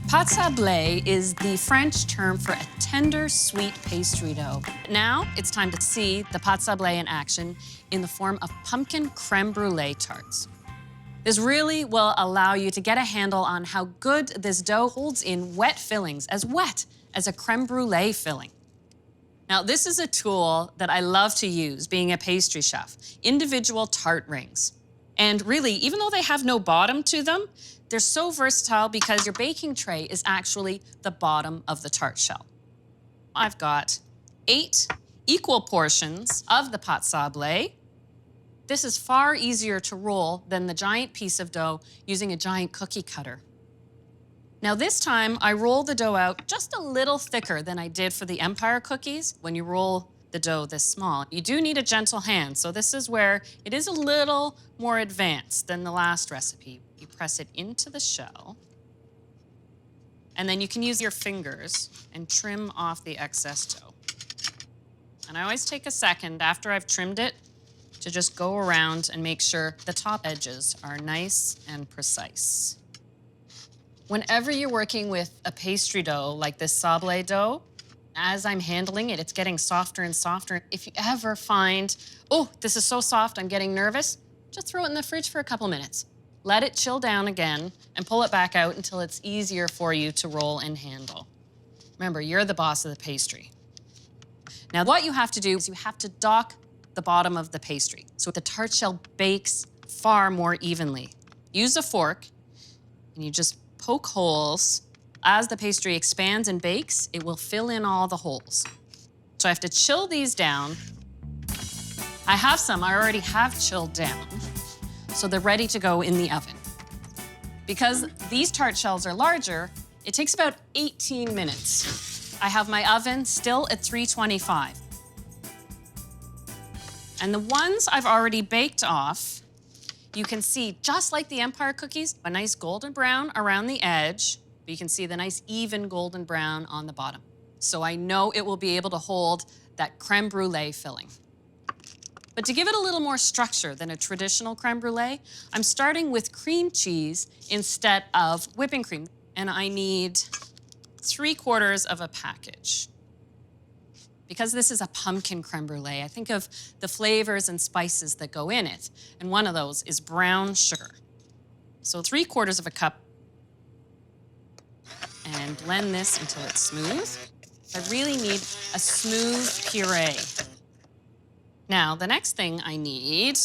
Pâte sablée is the French term for a tender, sweet pastry dough. Now it's time to see the pâte sablée in action in the form of pumpkin crème brûlée tarts. This really will allow you to get a handle on how good this dough holds in wet fillings, as wet as a crème brûlée filling. Now, this is a tool that I love to use being a pastry chef, individual tart rings. And really, even though they have no bottom to them, they're so versatile because your baking tray is actually the bottom of the tart shell. I've got 8 equal portions of the pâte sablée. This is far easier to roll than the giant piece of dough using a giant cookie cutter. Now this time, I roll the dough out just a little thicker than I did for the Empire cookies. When you roll the dough this small, you do need a gentle hand, so this is where it is a little more advanced than the last recipe. You press it into the shell, and then you can use your fingers and trim off the excess dough. And I always take a second after I've trimmed it to just go around and make sure the top edges are nice and precise. Whenever you're working with a pastry dough like this sablé dough, as I'm handling it, it's getting softer and softer. If you ever find, oh, this is so soft, I'm getting nervous, just throw it in the fridge for a couple minutes. Let it chill down again and pull it back out until it's easier for you to roll and handle. Remember, you're the boss of the pastry. Now, what you have to do is you have to dock the bottom of the pastry so the tart shell bakes far more evenly. Use a fork and you just poke holes. As the pastry expands and bakes, it will fill in all the holes. So I have to chill these down. I have some I already have chilled down, so they're ready to go in the oven. Because these tart shells are larger, it takes about 18 minutes. I have my oven still at 325. And the ones I've already baked off, you can see, just like the Empire cookies, a nice golden brown around the edge, but you can see the nice even golden brown on the bottom. So I know it will be able to hold that crème brûlée filling. But to give it a little more structure than a traditional crème brûlée, I'm starting with cream cheese instead of whipping cream. And I need 3/4 of a package. Because this is a pumpkin crème brûlée, I think of the flavors and spices that go in it. And one of those is brown sugar. So 3/4 of a cup. And blend this until it's smooth. I really need a smooth puree. Now, the next thing I need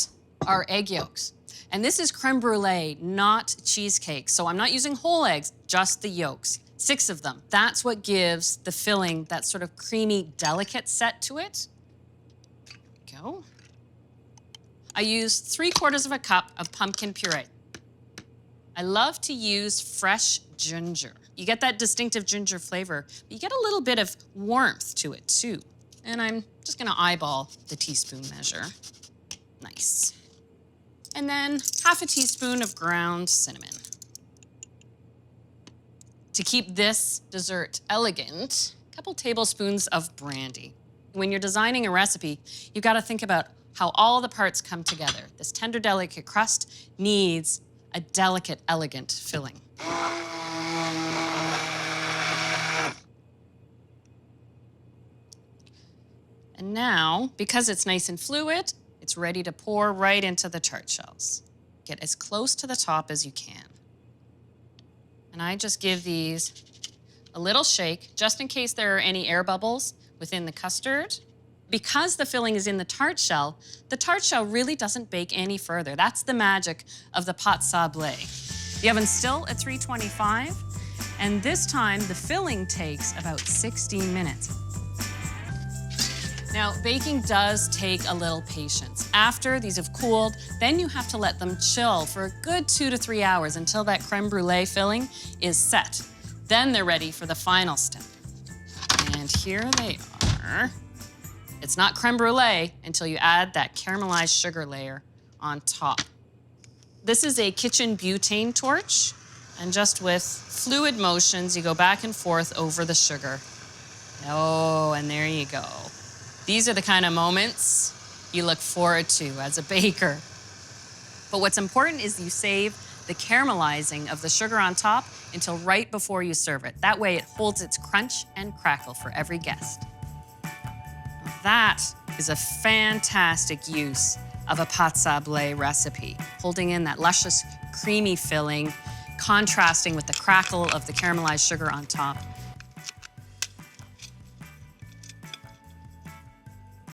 are egg yolks. And this is crème brûlée, not cheesecake. So I'm not using whole eggs, just the yolks. 6 of them. That's what gives the filling that sort of creamy, delicate set to it. There we go. I used 3/4 of a cup of pumpkin puree. I love to use fresh ginger. You get that distinctive ginger flavor, but you get a little bit of warmth to it too. And I'm just gonna eyeball the teaspoon measure. Nice. And then 1/2 teaspoon of ground cinnamon. To keep this dessert elegant, a couple tablespoons of brandy. When you're designing a recipe, you've got to think about how all the parts come together. This tender, delicate crust needs a delicate, elegant filling. And now, because it's nice and fluid, it's ready to pour right into the tart shells. Get as close to the top as you can. And I just give these a little shake, just in case there are any air bubbles within the custard. Because the filling is in the tart shell really doesn't bake any further. That's the magic of the pâte sablée. The oven's still at 325, and this time the filling takes about 16 minutes. Now, baking does take a little patience. After these have cooled, then you have to let them chill for a good 2 to 3 hours until that crème brûlée filling is set. Then they're ready for the final step. And here they are. It's not crème brûlée until you add that caramelized sugar layer on top. This is a kitchen butane torch, and just with fluid motions, you go back and forth over the sugar. Oh, and there you go. These are the kind of moments you look forward to as a baker. But what's important is you save the caramelizing of the sugar on top until right before you serve it. That way it holds its crunch and crackle for every guest. That is a fantastic use of a pâte sablé recipe, holding in that luscious, creamy filling, contrasting with the crackle of the caramelized sugar on top.